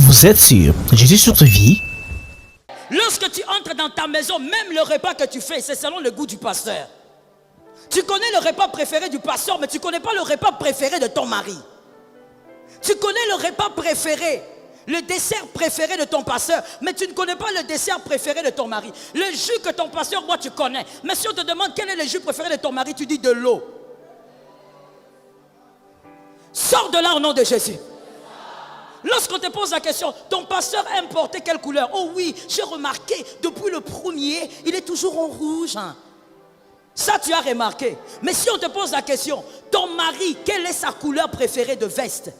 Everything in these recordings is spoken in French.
Vous êtes sur Jésus sur ta vie. Lorsque tu entres dans ta maison, même le repas que tu fais, c'est selon le goût du pasteur. Tu connais le repas préféré du pasteur, mais tu ne connais pas le repas préféré de ton mari. Tu connais le repas préféré, le dessert préféré de ton pasteur, mais tu ne connais pas le dessert préféré de ton mari. Le jus que ton pasteur boit, tu connais. Mais si on te demande quel est le jus préféré de ton mari, tu dis de l'eau. Sors de là au nom de Jésus. Lorsqu'on te pose la question, ton pasteur aime porter quelle couleur? Oh oui, j'ai remarqué, depuis le premier, il est toujours en rouge. Ça, tu as remarqué. Mais si on te pose la question, ton mari, quelle est sa couleur préférée de veste?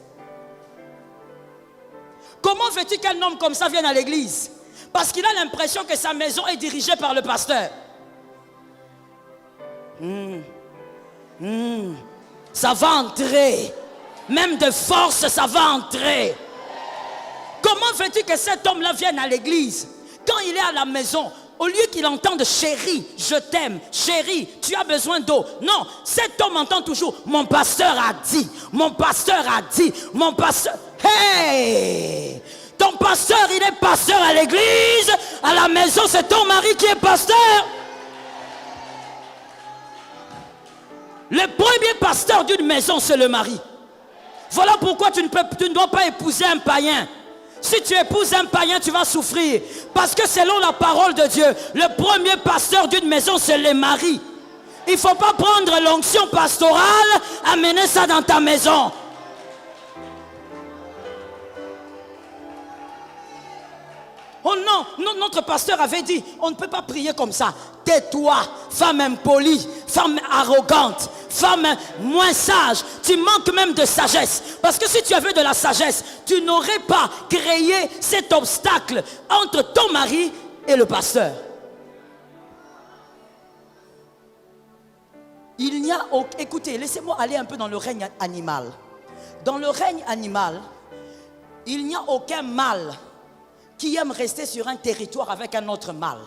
Comment veux-tu qu'un homme comme ça vienne à l'église? Parce qu'il a l'impression que sa maison est dirigée par le pasteur. Ça va entrer. Même de force, ça va entrer. Comment veux-tu que cet homme-là vienne à l'église? Quand il est à la maison, au lieu qu'il entende chérie, je t'aime, chérie, tu as besoin d'eau. Non, cet homme entend toujours mon pasteur a dit, mon pasteur a dit, mon pasteur. Hey! Ton pasteur, il est pasteur à l'église, à la maison, c'est ton mari qui est pasteur. Le premier pasteur d'une maison, c'est le mari. Voilà pourquoi tu ne dois pas épouser un païen. Si tu épouses un païen, tu vas souffrir. Parce que selon la parole de Dieu, le premier pasteur d'une maison, c'est le mari. Il ne faut pas prendre l'onction pastorale, amener ça dans ta maison. Oh non, notre pasteur avait dit, on ne peut pas prier comme ça. Tais-toi, femme impolie, femme arrogante, femme moins sage. Tu manques même de sagesse. Parce que si tu avais de la sagesse, tu n'aurais pas créé cet obstacle entre ton mari et le pasteur. Il n'y a aucun... Écoutez, laissez-moi aller un peu dans le règne animal. Dans le règne animal, il n'y a aucun mâle qui aime rester sur un territoire avec un autre mâle.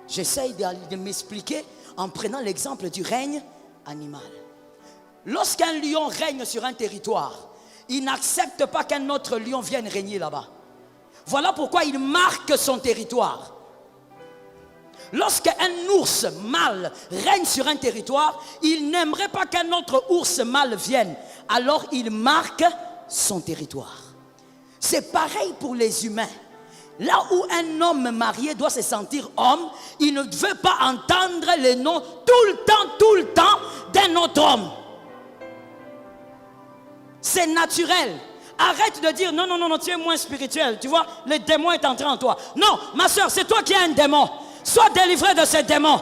J'essaye de m'expliquer en prenant l'exemple du règne animal. Lorsqu'un lion règne sur un territoire, il n'accepte pas qu'un autre lion vienne régner là-bas. Voilà pourquoi il marque son territoire. Lorsqu'un ours mâle règne sur un territoire, il n'aimerait pas qu'un autre ours mâle vienne. Alors il marque son territoire. C'est pareil pour les humains. Là où un homme marié doit se sentir homme, il ne veut pas entendre le nom tout le temps d'un autre homme. C'est naturel. Arrête de dire non, tu es moins spirituel. Tu vois, le démon est entré en toi. Non, ma soeur, c'est toi qui as un démon. Sois délivré de ce démon.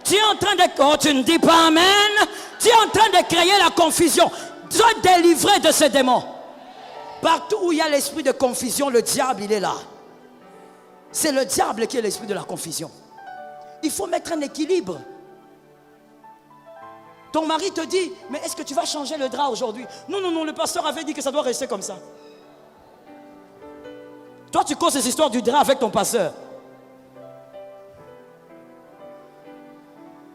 Tu es en train de... Oh, tu ne dis pas amen. Tu es en train de créer la confusion. Sois délivré de ce démon. Partout où il y a l'esprit de confusion, le diable, il est là. C'est le diable qui est l'esprit de la confusion. Il faut mettre un équilibre. Ton mari te dit, mais est-ce que tu vas changer le drap aujourd'hui? Non, le pasteur avait dit que ça doit rester comme ça. Toi, tu causes ces histoires du drap avec ton pasteur.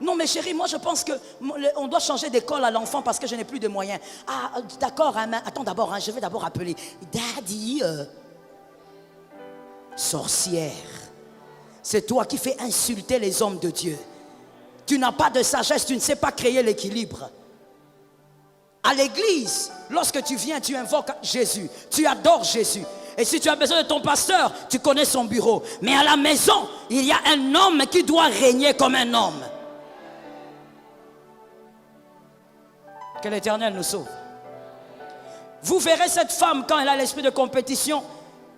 Non, mais chérie, moi je pense qu'on doit changer d'école à l'enfant parce que je n'ai plus de moyens. Ah, d'accord, hein, attends d'abord, je vais d'abord appeler. Daddy, sorcière, c'est toi qui fais insulter les hommes de Dieu. Tu n'as pas de sagesse, tu ne sais pas créer l'équilibre. À l'église, lorsque tu viens, tu invoques Jésus, tu adores Jésus. Et si tu as besoin de ton pasteur, tu connais son bureau. Mais à la maison, il y a un homme qui doit régner comme un homme. Que l'Éternel nous sauve. Vous verrez cette femme, quand elle a l'esprit de compétition,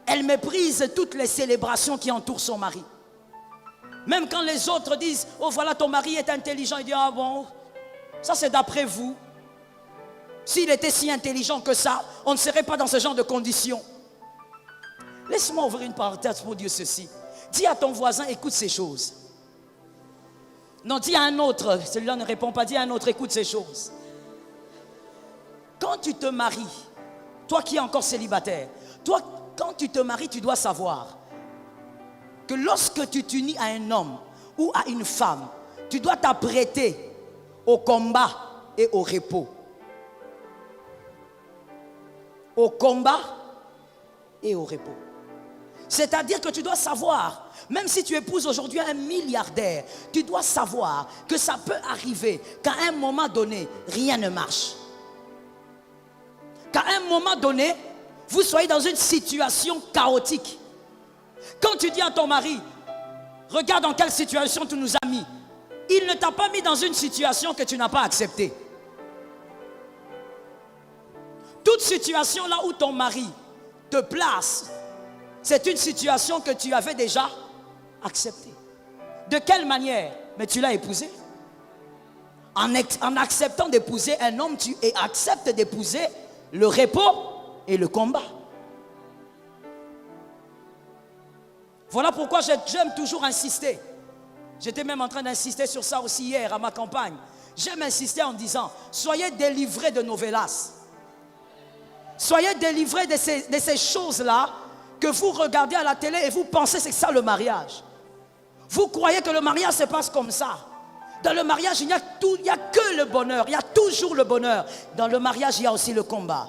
elle méprise toutes les célébrations qui entourent son mari. Même quand les autres disent, oh voilà, ton mari est intelligent, il dit, ah bon, ça c'est d'après vous. S'il était si intelligent que ça, on ne serait pas dans ce genre de conditions. Laisse-moi ouvrir une parenthèse pour dire ceci. Dis à ton voisin, écoute ces choses. Non, dis à un autre, celui-là ne répond pas, dis à un autre, écoute ces choses. Quand tu te maries, toi qui es encore célibataire, toi, quand tu te maries, tu dois savoir que lorsque tu t'unis à un homme ou à une femme, tu dois t'apprêter au combat et au repos. au combat et au repos. C'est-à-dire que tu dois savoir, même si tu épouses aujourd'hui un milliardaire, tu dois savoir que ça peut arriver qu'à un moment donné, rien ne marche. Qu'à un moment donné, vous soyez dans une situation chaotique. Quand tu dis à ton mari, regarde dans quelle situation tu nous as mis, il ne t'a pas mis dans une situation que tu n'as pas acceptée. Toute situation là où ton mari te place, c'est une situation que tu avais déjà acceptée. De quelle manière? Mais tu l'as épousé. En acceptant d'épouser un homme, tu acceptes d'épouser le repos et le combat. Voilà pourquoi j'aime toujours insister. J'étais même en train d'insister sur ça aussi hier à ma campagne. J'aime insister en disant, soyez délivrés de novelas. Soyez délivrés de ces choses-là que vous regardez à la télé et vous pensez que c'est ça le mariage. Vous croyez que le mariage se passe comme ça. Dans le mariage, il n'y a que le bonheur. Il y a toujours le bonheur. Dans le mariage, il y a aussi le combat.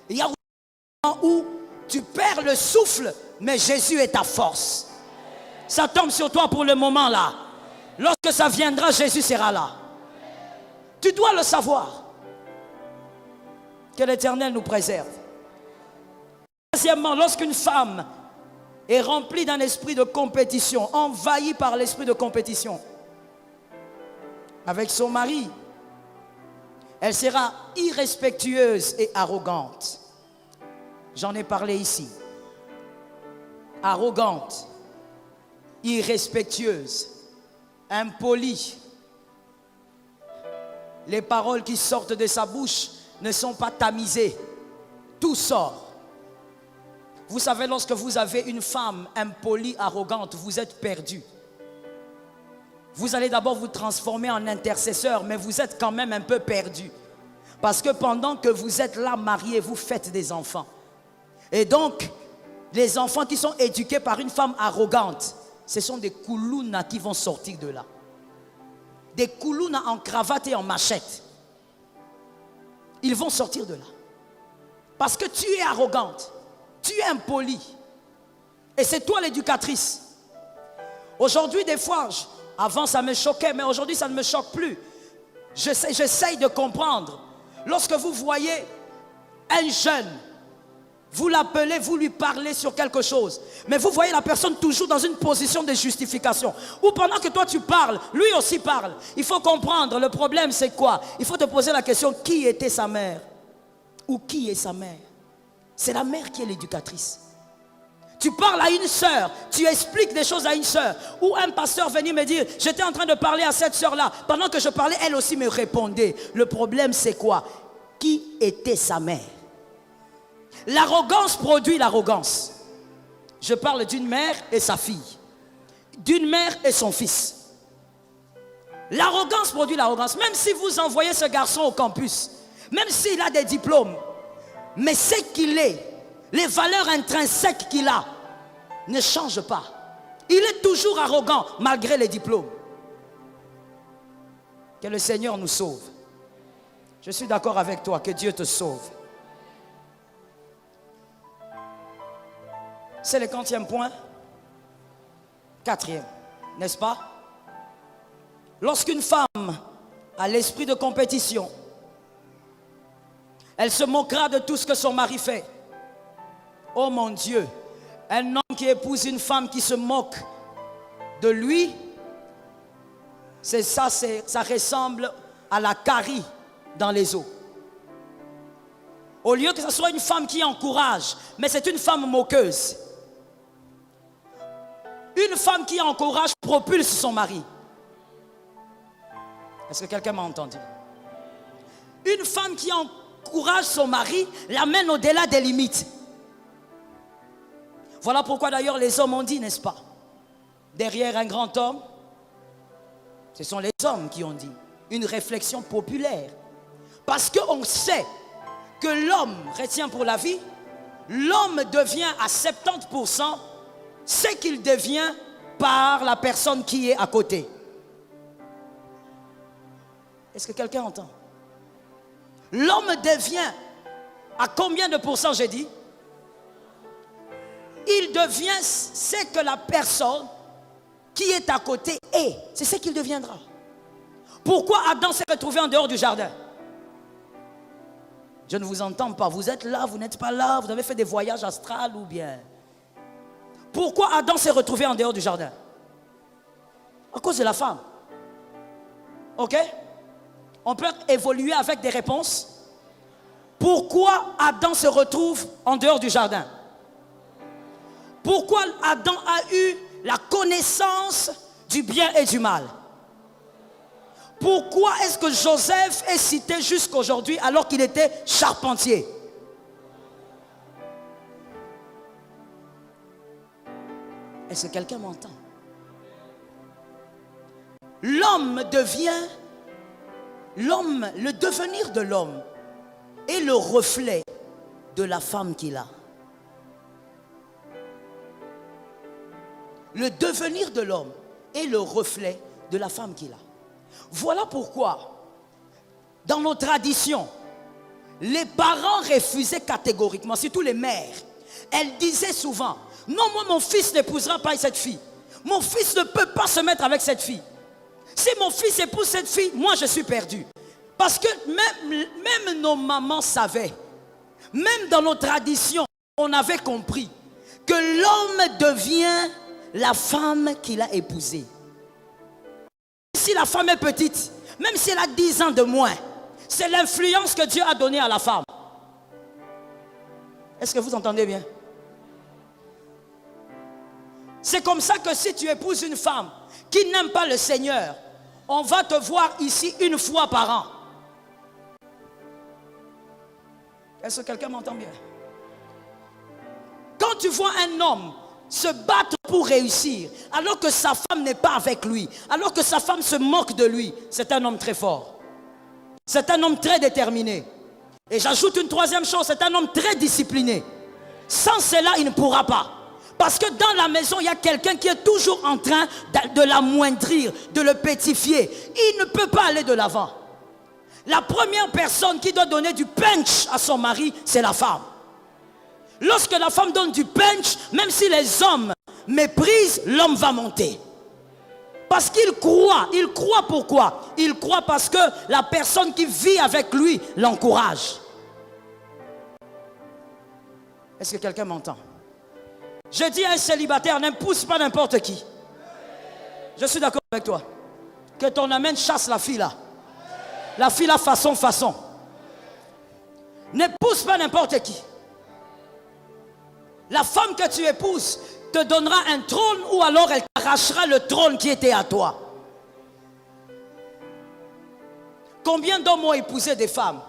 Il y a un moment où tu perds le souffle, mais Jésus est ta force. Ça tombe sur toi pour le moment là. Lorsque ça viendra, Jésus sera là. Tu dois le savoir. Que l'Éternel nous préserve. Deuxièmement, lorsqu'une femme est remplie d'un esprit de compétition, envahie par l'esprit de compétition, avec son mari, elle sera irrespectueuse et arrogante. J'en ai parlé ici. Arrogante, irrespectueuse, impolie. Les paroles qui sortent de sa bouche ne sont pas tamisées. Tout sort. Vous savez, lorsque vous avez une femme impolie, arrogante, vous êtes perdu. Vous allez d'abord vous transformer en intercesseur, mais vous êtes quand même un peu perdu. Parce que pendant que vous êtes là marié, vous faites des enfants. Et donc, les enfants qui sont éduqués par une femme arrogante, ce sont des koulounas qui vont sortir de là. Des koulounas en cravate et en machette. Ils vont sortir de là. Parce que tu es arrogante. Tu es impoli. Et c'est toi l'éducatrice. Aujourd'hui, des fois, avant ça me choquait, mais aujourd'hui ça ne me choque plus. J'essaye de comprendre. Lorsque vous voyez un jeune, vous l'appelez, vous lui parlez sur quelque chose, mais vous voyez la personne toujours dans une position de justification. Ou pendant que toi tu parles, lui aussi parle. Il faut comprendre, le problème c'est quoi? Il faut te poser la question, qui était sa mère? Ou qui est sa mère? C'est la mère qui est l'éducatrice. Tu parles à une sœur, tu expliques des choses à une sœur. Ou un pasteur venait me dire, j'étais en train de parler à cette sœur-là. Pendant que je parlais, elle aussi me répondait. Le problème c'est quoi? Qui était sa mère? L'arrogance produit l'arrogance. Je parle d'une mère et sa fille. D'une mère et son fils. L'arrogance produit l'arrogance. Même si vous envoyez ce garçon au campus, même s'il a des diplômes, mais ce qu'il est, les valeurs intrinsèques qu'il a, ne changent pas. Il est toujours arrogant malgré les diplômes. Que le Seigneur nous sauve. Je suis d'accord avec toi, que Dieu te sauve. C'est le 40e point. 4e, n'est-ce pas? Lorsqu'une femme a l'esprit de compétition, elle se moquera de tout ce que son mari fait. Oh mon Dieu, un homme qui épouse une femme qui se moque de lui, c'est ça, ça ressemble à la carie dans les eaux. Au lieu que ce soit une femme qui encourage, mais c'est une femme moqueuse. Une femme qui encourage propulse son mari. Est-ce que quelqu'un m'a entendu? Une femme qui encourage son mari l'amène au-delà des limites. Voilà pourquoi d'ailleurs les hommes ont dit, n'est-ce pas? Derrière un grand homme, ce sont les hommes qui ont dit. Une réflexion populaire. Parce qu'on sait que l'homme retient pour la vie, l'homme devient à 70% ce qu'il devient par la personne qui est à côté. Est-ce que quelqu'un entend? L'homme devient À combien de pourcents j'ai dit? Il devient ce que la personne qui est à côté est. C'est ce qu'il deviendra. Pourquoi Adam s'est retrouvé en dehors du jardin? Je ne vous entends pas. Vous êtes là, vous n'êtes pas là. Vous avez fait des voyages astrales ou bien? Pourquoi Adam s'est retrouvé en dehors du jardin? À cause de la femme. Ok? On peut évoluer avec des réponses. Pourquoi Adam se retrouve en dehors du jardin? Pourquoi Adam a eu la connaissance du bien et du mal? Pourquoi est-ce que Joseph est cité jusqu'aujourd'hui alors qu'il était charpentier? Est-ce que quelqu'un m'entend? L'homme devient, le devenir de l'homme est le reflet de la femme qu'il a. Le devenir de l'homme est le reflet de la femme qu'il a. Voilà pourquoi, dans nos traditions, les parents refusaient catégoriquement, surtout les mères. Elles disaient souvent, non, moi mon fils n'épousera pas cette fille. Mon fils ne peut pas se mettre avec cette fille. Si mon fils épouse cette fille, moi je suis perdu. Parce que même nos mamans savaient, même dans nos traditions, on avait compris que l'homme devient la femme qu'il a épousée. Si la femme est petite, même si elle a 10 ans de moins, c'est l'influence que Dieu a donnée à la femme. Est-ce que vous entendez bien? C'est comme ça que si tu épouses une femme qui n'aime pas le Seigneur, on va te voir ici une fois par an. Est-ce que quelqu'un m'entend bien? Quand tu vois un homme se battre pour réussir, alors que sa femme n'est pas avec lui, alors que sa femme se moque de lui, c'est un homme très fort. C'est un homme très déterminé. Et j'ajoute une troisième chose, c'est un homme très discipliné. Sans cela, il ne pourra pas. Parce que dans la maison, il y a quelqu'un qui est toujours en train de l'amoindrir, de le pétrifier. Il ne peut pas aller de l'avant. La première personne qui doit donner du punch à son mari, c'est la femme. Lorsque la femme donne du punch, même si les hommes méprisent, l'homme va monter. Parce qu'il croit. Il croit pourquoi? Il croit parce que la personne qui vit avec lui l'encourage. Est-ce que quelqu'un m'entend? Je dis à un célibataire, n'épouse pas n'importe qui. Je suis d'accord avec toi. Que ton amène chasse la fille là. La fille là façon. N'épouse pas n'importe qui. La femme que tu épouses te donnera un trône ou alors elle t'arrachera le trône qui était à toi. Combien d'hommes ont épousé des femmes?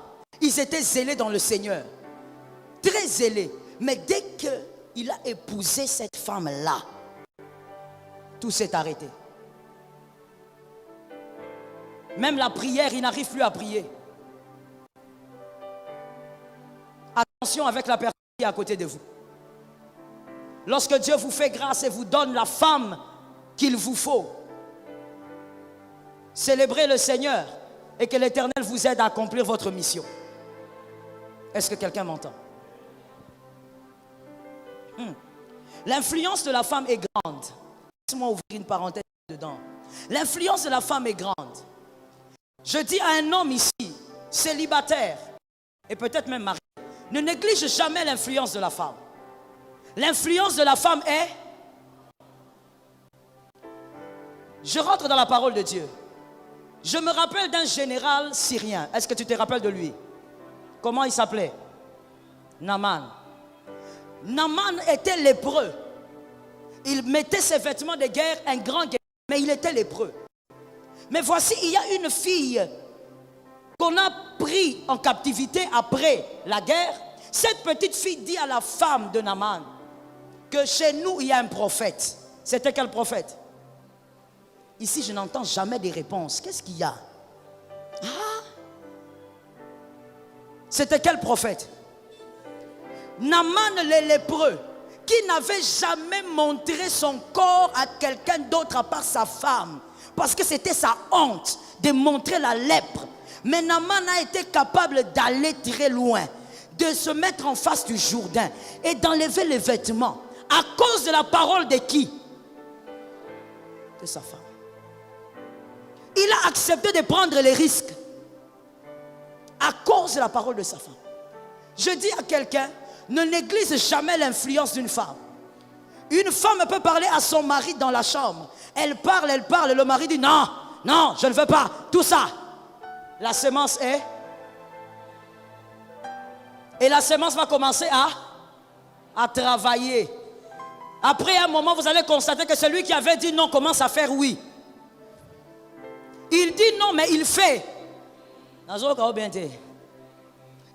Ils étaient zélés dans le Seigneur. Très zélés. Mais dès qu'il a épousé cette femme-là, tout s'est arrêté. Même la prière, il n'arrive plus à prier. Attention avec la personne qui est à côté de vous. Lorsque Dieu vous fait grâce et vous donne la femme qu'il vous faut, célébrez le Seigneur et que l'Éternel vous aide à accomplir votre mission. Est-ce que quelqu'un m'entend? L'influence de la femme est grande. Laisse-moi ouvrir une parenthèse dedans. L'influence de la femme est grande. Je dis à un homme ici, célibataire, et peut-être même marié, ne néglige jamais l'influence de la femme. L'influence de la femme est... Je rentre dans la parole de Dieu. Je me rappelle d'un général syrien. Est-ce que tu te rappelles de lui? Comment il s'appelait? Naaman. Naaman était lépreux. Il mettait ses vêtements de guerre, un grand guerrier, mais il était lépreux. Mais voici, il y a une fille qu'on a pris en captivité après la guerre. Cette petite fille dit à la femme de Naaman que chez nous, il y a un prophète. C'était quel prophète? Ici, je n'entends jamais des réponses. Qu'est-ce qu'il y a? Ah! C'était quel prophète? Naaman le lépreux, qui n'avait jamais montré son corps à quelqu'un d'autre à part sa femme. Parce que c'était sa honte de montrer la lèpre. Mais Naaman a été capable d'aller très loin. de se mettre en face du Jourdain et d'enlever les vêtements à cause de la parole de qui? De sa femme. Il a accepté de prendre les risques à cause de la parole de sa femme. Je dis à quelqu'un, ne néglige jamais l'influence d'une femme. Une femme peut parler à son mari dans la chambre. Elle parle, et le mari dit non, non, je ne veux pas, tout ça. La semence est... Et la semence va commencer à travailler. Après un moment, vous allez constater que celui qui avait dit non commence à faire oui. Il dit non, mais il fait.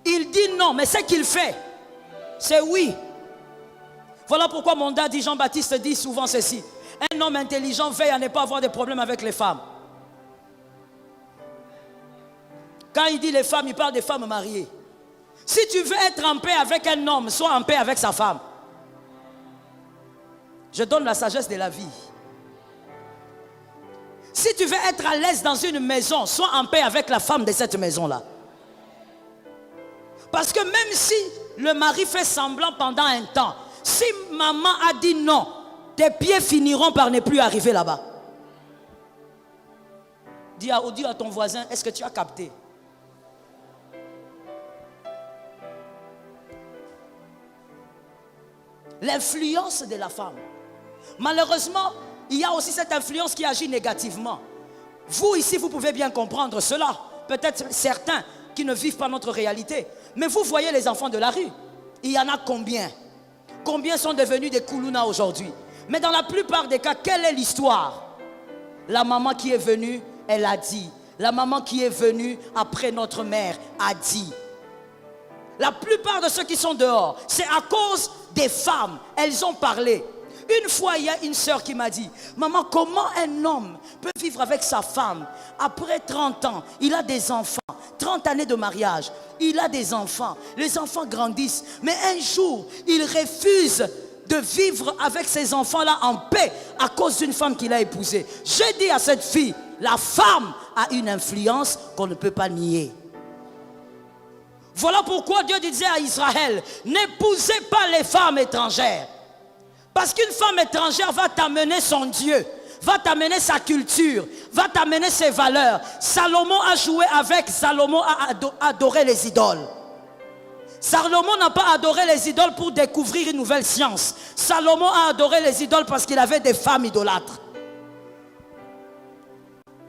Il dit non, mais ce qu'il fait, c'est oui. Voilà pourquoi mon dad dit, Jean-Baptiste dit souvent ceci. Un homme intelligent veille à ne pas avoir de problème avec les femmes. Quand il dit les femmes, il parle des femmes mariées. Si tu veux être en paix avec un homme, sois en paix avec sa femme. Je donne la sagesse de la vie. Si tu veux être à l'aise dans une maison, sois en paix avec la femme de cette maison-là. Parce que même si le mari fait semblant pendant un temps, si maman a dit non, tes pieds finiront par ne plus arriver là-bas. Dis à ton voisin, est-ce que tu as capté? L'influence de la femme. Malheureusement, il y a aussi cette influence qui agit négativement. Vous ici, vous pouvez bien comprendre cela. Peut-être certains qui ne vivent pas notre réalité. Mais vous voyez les enfants de la rue. Il y en a combien? Combien sont devenus des koulouna aujourd'hui? Mais dans la plupart des cas, quelle est l'histoire? La maman qui est venue, elle a dit. La maman qui est venue après notre mère a dit. La plupart de ceux qui sont dehors, c'est à cause des femmes. Elles ont parlé. Une fois, il y a une sœur qui m'a dit, maman, comment un homme peut vivre avec sa femme après 30 ans? Il a des enfants, 30 années de mariage, il a des enfants, les enfants grandissent, mais un jour, il refuse de vivre avec ces enfants-là en paix à cause d'une femme qu'il a épousée. J'ai dit à cette fille, la femme a une influence qu'on ne peut pas nier. Voilà pourquoi Dieu disait à Israël, n'épousez pas les femmes étrangères. Parce qu'une femme étrangère va t'amener son Dieu, va t'amener sa culture, va t'amener ses valeurs. Salomon a joué avec, Salomon a adoré les idoles. Salomon n'a pas adoré les idoles pour découvrir une nouvelle science. Salomon a adoré les idoles parce qu'il avait des femmes idolâtres.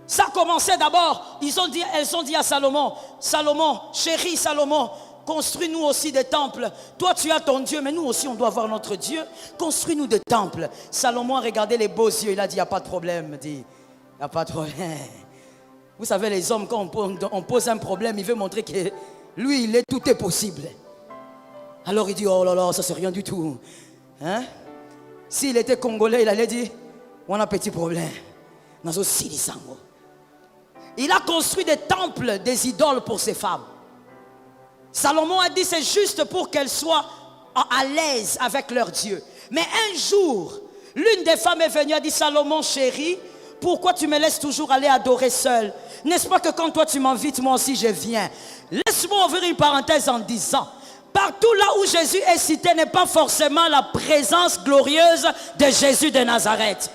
Ça commençait d'abord, elles ont dit à Salomon, Salomon, chéri Salomon, construis-nous aussi des temples. Toi tu as ton Dieu, mais nous aussi on doit avoir notre Dieu. Construis-nous des temples. Salomon a regardé les beaux yeux, il a dit, il n'y a pas de problème. Il n'y a pas de problème. Vous savez, les hommes, quand on pose un problème, il veut montrer que lui, tout est possible. Alors il dit, oh là là, ça c'est rien du tout. Hein? S'il était congolais, il allait dire, on a un petit problème. Il a construit des temples, des idoles pour ses femmes. Salomon a dit c'est juste pour qu'elles soient à l'aise avec leur Dieu. Mais un jour, l'une des femmes est venue et a dit, Salomon chéri, pourquoi tu me laisses toujours aller adorer seule? N'est-ce pas que quand toi tu m'invites, moi aussi je viens? Laisse-moi ouvrir une parenthèse en disant, partout là où Jésus est cité n'est pas forcément la présence glorieuse de Jésus de Nazareth.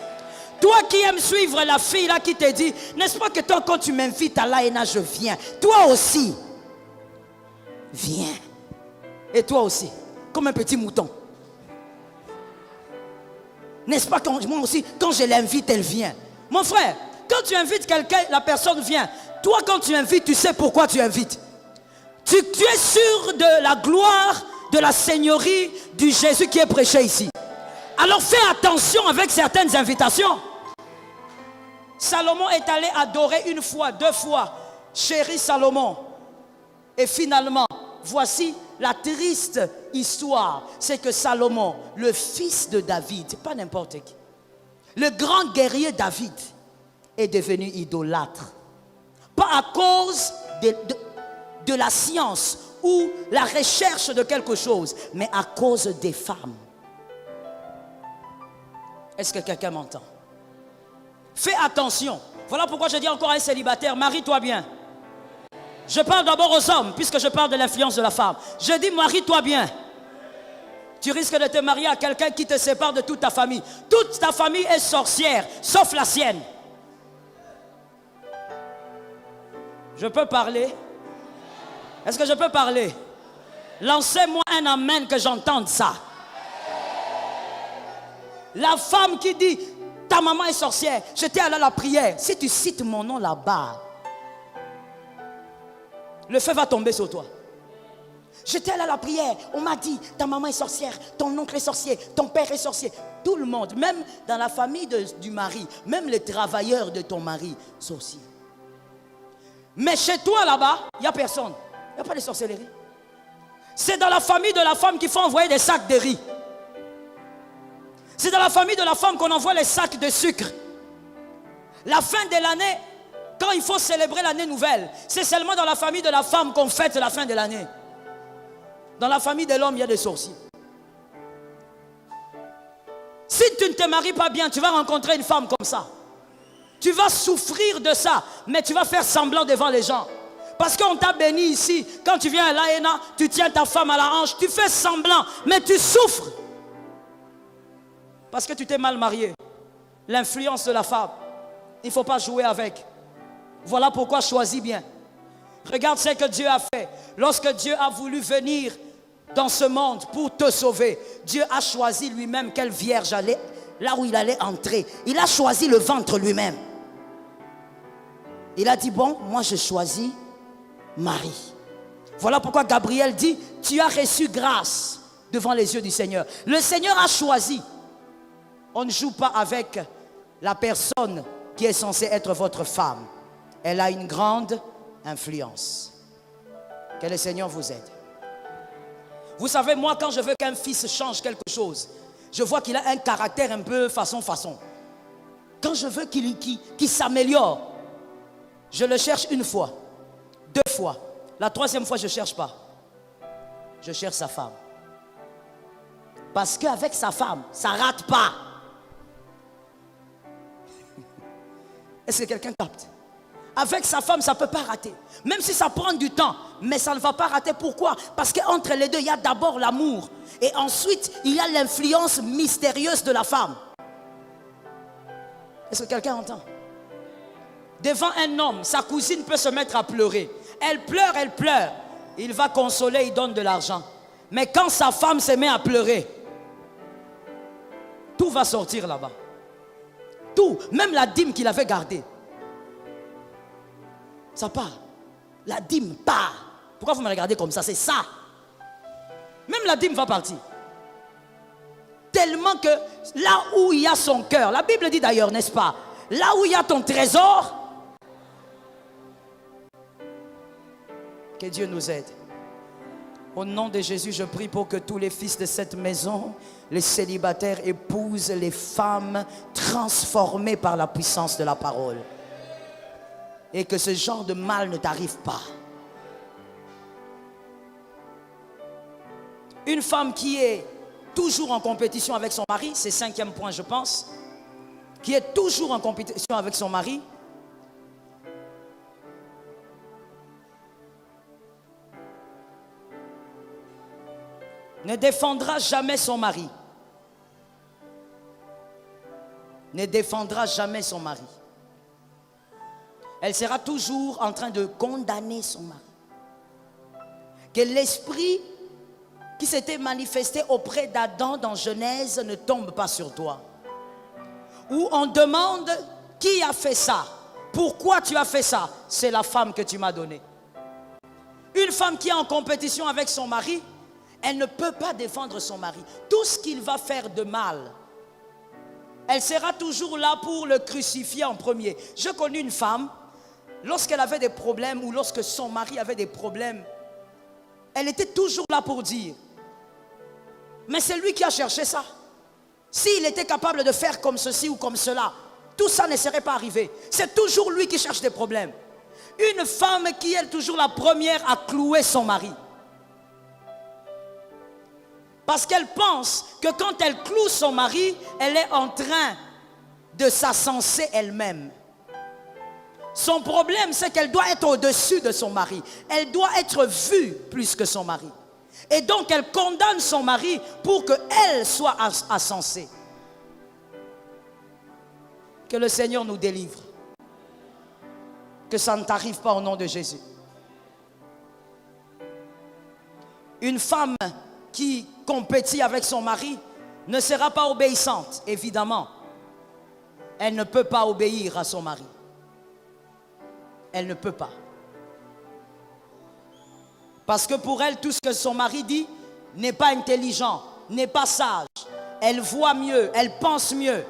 Toi qui aimes suivre la fille là qui te dit, n'est-ce pas que toi quand tu m'invites à l'Aïna, je viens. Toi aussi, viens. Et toi aussi, comme un petit mouton. N'est-ce pas que moi aussi, quand je l'invite, elle vient. Mon frère, quand tu invites quelqu'un, la personne vient. Toi quand tu invites, tu sais pourquoi tu invites. Tu es sûr de la gloire, de la seigneurie du Jésus qui est prêché ici. Alors fais attention avec certaines invitations. Salomon est allé adorer une fois, 2 fois, chéri Salomon. Et finalement, voici la triste histoire. C'est que Salomon, le fils de David, pas n'importe qui, le grand guerrier David, est devenu idolâtre. Pas à cause de la science ou la recherche de quelque chose, mais à cause des femmes. Est-ce que quelqu'un m'entend? Fais attention. Voilà pourquoi je dis encore à un célibataire, marie-toi bien. Je parle d'abord aux hommes, puisque je parle de l'influence de la femme. Je dis, marie-toi bien. Tu risques de te marier à quelqu'un qui te sépare de toute ta famille. Toute ta famille est sorcière, sauf la sienne. Je peux parler? Est-ce que je peux parler? Lancez-moi un amen que j'entende ça. La femme qui dit, ta maman est sorcière, j'étais allé à la prière. Si tu cites mon nom là-bas, le feu va tomber sur toi. J'étais allé à la prière, on m'a dit, ta maman est sorcière, ton oncle est sorcier, ton père est sorcier. Tout le monde, même dans la famille du mari, même les travailleurs de ton mari, sorciers. Mais chez toi là-bas, il n'y a personne. Il n'y a pas de sorcellerie. C'est dans la famille de la femme qu'il faut envoyer des sacs de riz. C'est dans la famille de la femme qu'on envoie les sacs de sucre. La fin de l'année, quand il faut célébrer l'année nouvelle, c'est seulement dans la famille de la femme qu'on fête la fin de l'année. Dans la famille de l'homme, il y a des sorciers. Si tu ne te maries pas bien, tu vas rencontrer une femme comme ça. Tu vas souffrir de ça, mais tu vas faire semblant devant les gens. Parce qu'on t'a béni ici. Quand tu viens à l'AENA, tu tiens ta femme à la hanche, tu fais semblant, mais tu souffres. Parce que tu t'es mal marié. L'influence de la femme, il ne faut pas jouer avec. Voilà pourquoi choisis bien. Regarde ce que Dieu a fait. Lorsque Dieu a voulu venir dans ce monde pour te sauver, Dieu a choisi lui-même quelle vierge allait, là où il allait entrer. Il a choisi le ventre lui-même. Il a dit, bon, moi je choisis Marie. Voilà pourquoi Gabriel dit, tu as reçu grâce devant les yeux du Seigneur. Le Seigneur a choisi. On ne joue pas avec la personne qui est censée être votre femme. Elle a une grande influence. Que le Seigneur vous aide. Vous savez, moi, quand je veux qu'un fils change quelque chose, je vois qu'il a un caractère un peu façon. Quand je veux qu'il s'améliore, je le cherche une fois, 2 fois. La 3e fois, je ne cherche pas. Je cherche sa femme. Parce qu'avec sa femme, ça ne rate pas. Est-ce que quelqu'un capte? Avec sa femme, ça ne peut pas rater. Même si ça prend du temps, mais ça ne va pas rater. Pourquoi? Parce qu'entre les deux, il y a d'abord l'amour. Et ensuite, il y a l'influence mystérieuse de la femme. Est-ce que quelqu'un entend? Devant un homme, sa cousine peut se mettre à pleurer. Elle pleure. Il va consoler, il donne de l'argent. Mais quand sa femme se met à pleurer, tout va sortir là-bas. Tout, même la dîme qu'il avait gardée. Ça part. La dîme part. Pourquoi vous me regardez comme ça? C'est ça. Même la dîme va partir. Tellement que là où il y a son cœur, la Bible dit d'ailleurs, n'est-ce pas? Là où il y a ton trésor, que Dieu nous aide. Au nom de Jésus, je prie pour que tous les fils de cette maison, les célibataires, épousent les femmes transformées par la puissance de la parole. Et que ce genre de mal ne t'arrive pas. Une femme qui est toujours en compétition avec son mari, c'est 5e point je pense, qui est toujours en compétition avec son mari, ne défendra jamais son mari. Ne défendra jamais son mari. Elle sera toujours en train de condamner son mari. Que l'esprit qui s'était manifesté auprès d'Adam dans Genèse ne tombe pas sur toi. Où on demande qui a fait ça? Pourquoi tu as fait ça? C'est la femme que tu m'as donnée. Une femme qui est en compétition avec son mari, elle ne peut pas défendre son mari. Tout ce qu'il va faire de mal, elle sera toujours là pour le crucifier en premier. Je connais une femme, lorsqu'elle avait des problèmes ou lorsque son mari avait des problèmes, elle était toujours là pour dire, mais c'est lui qui a cherché ça. S'il était capable de faire comme ceci ou comme cela, tout ça ne serait pas arrivé. C'est toujours lui qui cherche des problèmes. Une femme qui est toujours la première à clouer son mari. Parce qu'elle pense que quand elle cloue son mari, elle est en train de s'ascenser elle-même. Son problème, c'est qu'elle doit être au-dessus de son mari. Elle doit être vue plus que son mari. Et donc, elle condamne son mari pour qu'elle soit ascensée. Que le Seigneur nous délivre. Que ça ne t'arrive pas au nom de Jésus. Une femme qui compétit avec son mari ne sera pas obéissante, évidemment. Elle ne peut pas obéir à son mari. Elle ne peut pas. Parce que pour elle, tout ce que son mari dit n'est pas intelligent, n'est pas sage. Elle voit mieux, elle pense mieux.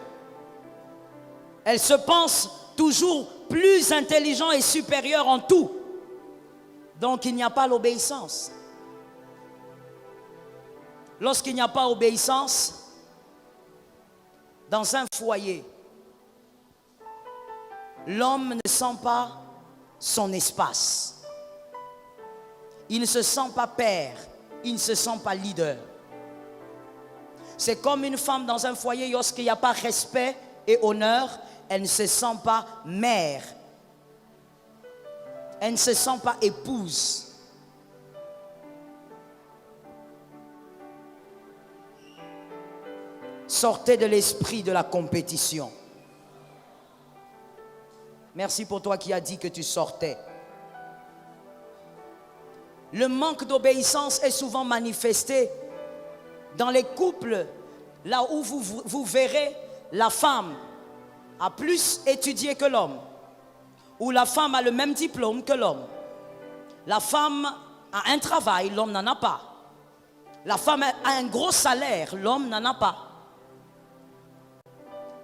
Elle se pense toujours plus intelligent et supérieur en tout. Donc il n'y a pas l'obéissance. Lorsqu'il n'y a pas obéissance, dans un foyer, l'homme ne sent pas son espace. Il ne se sent pas père, il ne se sent pas leader. C'est comme une femme dans un foyer, lorsqu'il n'y a pas respect et honneur, elle ne se sent pas mère. Elle ne se sent pas épouse. Sortez de l'esprit de la compétition. Merci pour toi qui as dit que tu sortais. Le manque d'obéissance est souvent manifesté dans les couples, là où vous verrez la femme a plus étudié que l'homme, ou la femme a le même diplôme que l'homme. La femme a un travail, l'homme n'en a pas. La femme a un gros salaire, l'homme n'en a pas.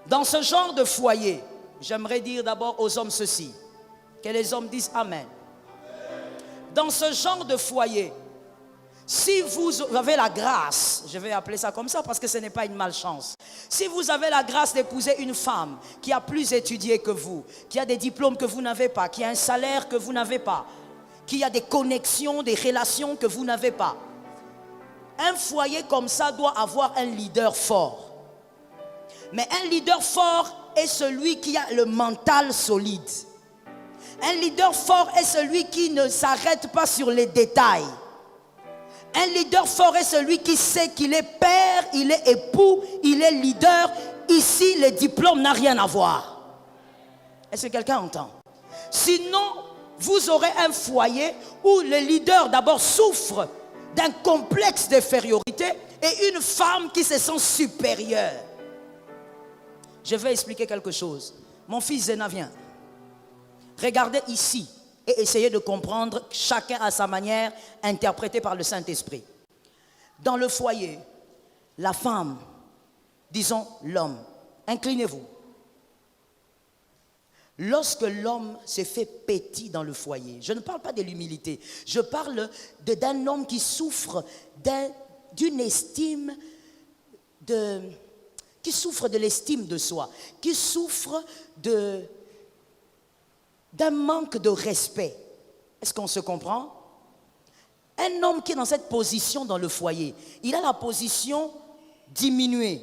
Dans ce genre de foyer, j'aimerais dire d'abord aux hommes ceci, que les hommes disent Amen. Dans ce genre de foyer, si vous avez la grâce, je vais appeler ça comme ça parce que ce n'est pas une malchance. Si vous avez la grâce d'épouser une femme qui a plus étudié que vous, qui a des diplômes que vous n'avez pas, qui a un salaire que vous n'avez pas, qui a des connexions, des relations que vous n'avez pas, un foyer comme ça doit avoir un leader fort. Mais un leader fort est celui qui a le mental solide. Un leader fort est celui qui ne s'arrête pas sur les détails. Un leader fort est celui qui sait qu'il est père, il est époux, il est leader. Ici, le diplôme n'a rien à voir. Est-ce que quelqu'un entend? Sinon, vous aurez un foyer où le leader d'abord souffre d'un complexe d'infériorité et une femme qui se sent supérieure. Je vais expliquer quelque chose. Mon fils Zéna vient. Regardez ici et essayez de comprendre, chacun à sa manière, interprété par le Saint-Esprit. Dans le foyer, la femme, disons l'homme, inclinez-vous. Lorsque l'homme se fait petit dans le foyer, je ne parle pas de l'humilité, je parle d'un homme qui souffre d'une estime qui souffre de l'estime de soi, qui souffre d'un manque de respect. Est-ce qu'on se comprend? Un homme qui est dans cette position dans le foyer, il a la position diminuée.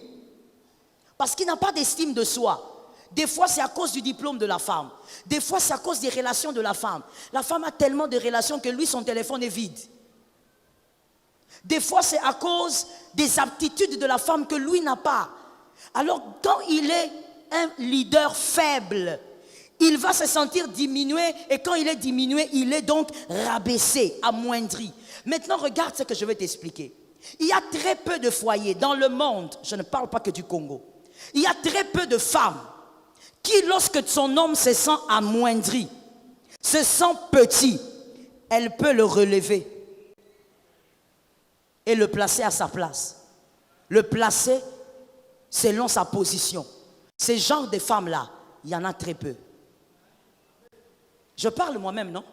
Parce qu'il n'a pas d'estime de soi. Des fois, c'est à cause du diplôme de la femme. Des fois, c'est à cause des relations de la femme. La femme a tellement de relations que lui, son téléphone est vide. Des fois, c'est à cause des aptitudes de la femme que lui n'a pas. Alors, quand il est un leader faible, il va se sentir diminué et quand il est diminué, il est donc rabaissé, amoindri. Maintenant, regarde ce que je vais t'expliquer. Il y a très peu de foyers dans le monde, je ne parle pas que du Congo. Il y a très peu de femmes qui, lorsque son homme se sent amoindri, se sent petit, elle peut le relever et le placer à sa place. Le placer selon sa position. Ces genres de femmes-là, il y en a très peu. Je parle moi-même, non?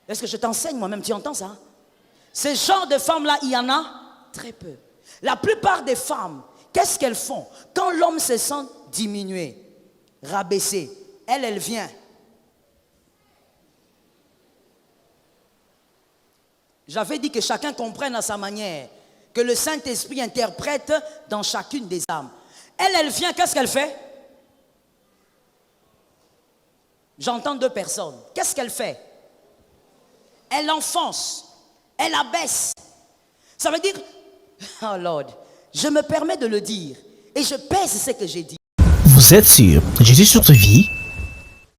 Est-ce que je t'enseigne moi-même? Tu entends ça? Ces genres de femmes-là, il y en a très peu. La plupart des femmes, qu'est-ce qu'elles font? Quand l'homme se sent diminué, rabaissé, elle vient. J'avais dit que chacun comprenne à sa manière, que le Saint-Esprit interprète dans chacune des âmes. Elle vient, qu'est-ce qu'elle fait? J'entends deux personnes. Qu'est-ce qu'elle fait? Elle enfonce, elle abaisse. Ça veut dire, oh Lord, je me permets de le dire et je pèse ce que j'ai dit. Vous êtes sur Jésus sur ta vie?